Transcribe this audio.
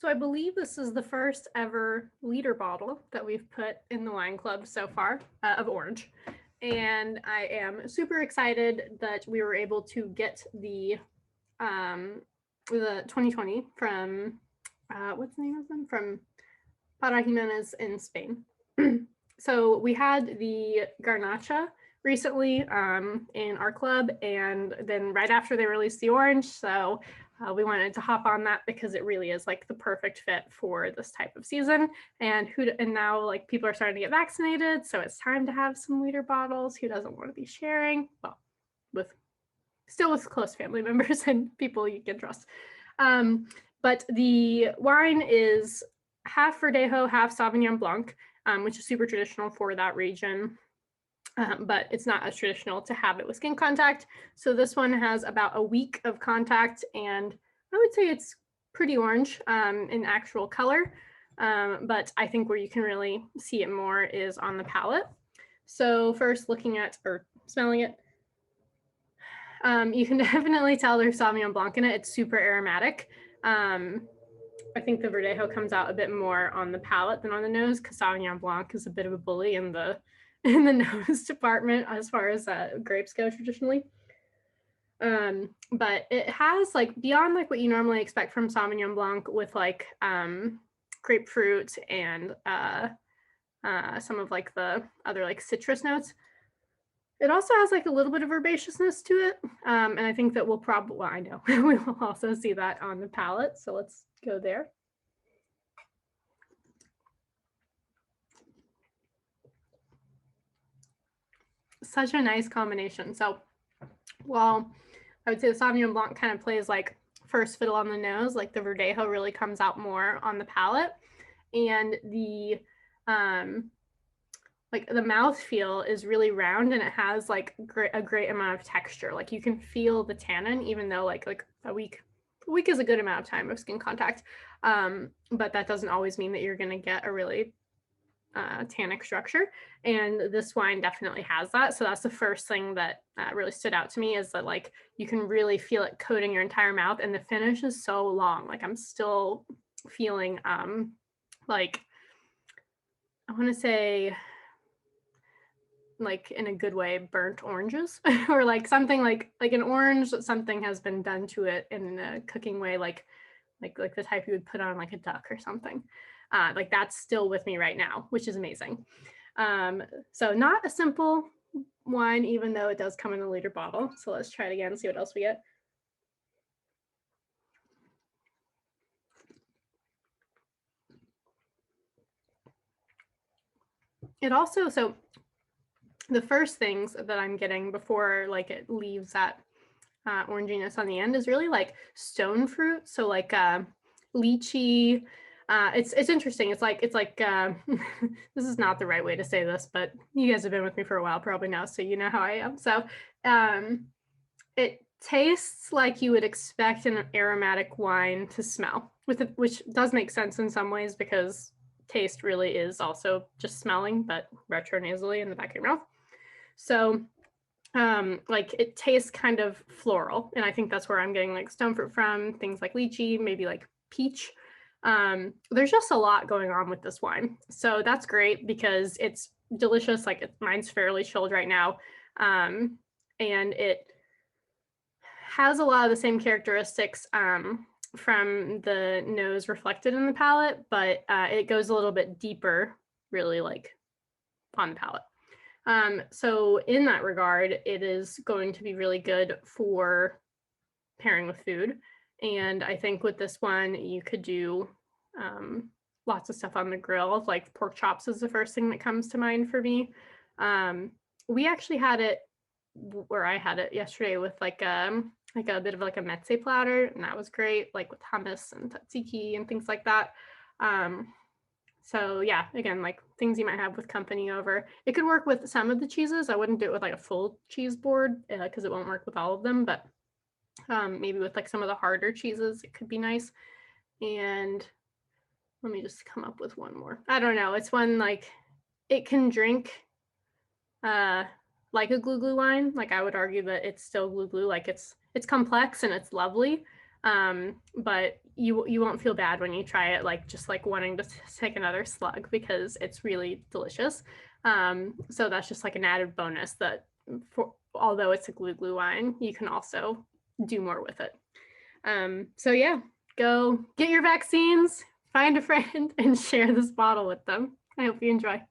So I believe this is the first ever liter bottle that we've put in the wine club so far of orange. And I am super excited that we were able to get the 2020 from, what's the name of them? From Parra Jimenez in Spain. So we had the Garnacha recently in our club, and then right after they released the orange, so we wanted to hop on that because it really is like the perfect fit for this type of season. And now like people are starting to get vaccinated, so it's time to have some liter bottles. Who doesn't want to be sharing? Well, still with close family members and people you can trust. But the wine is half Verdejo, half Sauvignon Blanc, which is super traditional for that region. But it's not as traditional to have it with skin contact. So this one has about a week of contact, and I would say it's pretty orange in actual color. But I think where you can really see it more is on the palate. So first looking at or smelling it, you can definitely tell there's Sauvignon Blanc in it. It's super aromatic. I think the Verdejo comes out a bit more on the palate than on the nose because Sauvignon Blanc is a bit of a bully in the nose department as far as grapes go traditionally. But it has like beyond like what you normally expect from Sauvignon Blanc with like grapefruit and some of like the other like citrus notes. It also has like a little bit of herbaceousness to it. And I think that we'll probably, well, I know we will also see that on the palate. So let's go there. Such a nice combination. So while I would say the Sauvignon Blanc kind of plays like first fiddle on the nose, like the Verdejo really comes out more on the palate. And the like the mouthfeel is really round and it has like a great amount of texture. Like you can feel the tannin, even though like a week is a good amount of time of skin contact. But that doesn't always mean that you're going to get a really tannic structure. And this wine definitely has that. So that's the first thing that really stood out to me is that like you can really feel it coating your entire mouth, and the finish is so long. Like I'm still feeling like I want to say like in a good way burnt oranges or like something like an orange, something has been done to it in a cooking way, like the type you would put on like a duck or something. Like that's still with me right now, which is amazing. So not a simple wine, even though it does come in a liter bottle. So let's try it again and see what else we get. It also, so the first things that I'm getting before like it leaves that oranginess on the end is really like stone fruit. So like lychee. It's interesting. It's like this is not the right way to say this, but you guys have been with me for a while probably now, so you know how I am. So it tastes like you would expect an aromatic wine to smell, which does make sense in some ways because taste really is also just smelling, but retronasally in the back of your mouth. So like it tastes kind of floral, and I think that's where I'm getting like stone fruit from, things like lychee, maybe like peach. There's just a lot going on with this wine, so that's great because it's delicious. Like mine's fairly chilled right now, and it has a lot of the same characteristics from the nose reflected in the palate, but it goes a little bit deeper, really like on the palate. So in that regard, it is going to be really good for pairing with food. And I think with this one, you could do lots of stuff on the grill. Like pork chops is the first thing that comes to mind for me. We actually had it where I had it yesterday with like a bit of like a mezze platter, and that was great, like with hummus and tzatziki and things like that. So yeah, again, like things you might have with company over. It could work with some of the cheeses. I wouldn't do it with like a full cheese board because it won't work with all of them, but maybe with like some of the harder cheeses, it could be nice. And let me just come up with one more. I don't know. It's one like it can drink like a Glou wine. Like I would argue that it's still Glou. Like it's complex and it's lovely. But you won't feel bad when you try it, like just like wanting to take another slug, because it's really delicious. So that's just like an added bonus that although it's a glue wine, you can also do more with it. So yeah, go get your vaccines, find a friend, and share this bottle with them. I hope you enjoy.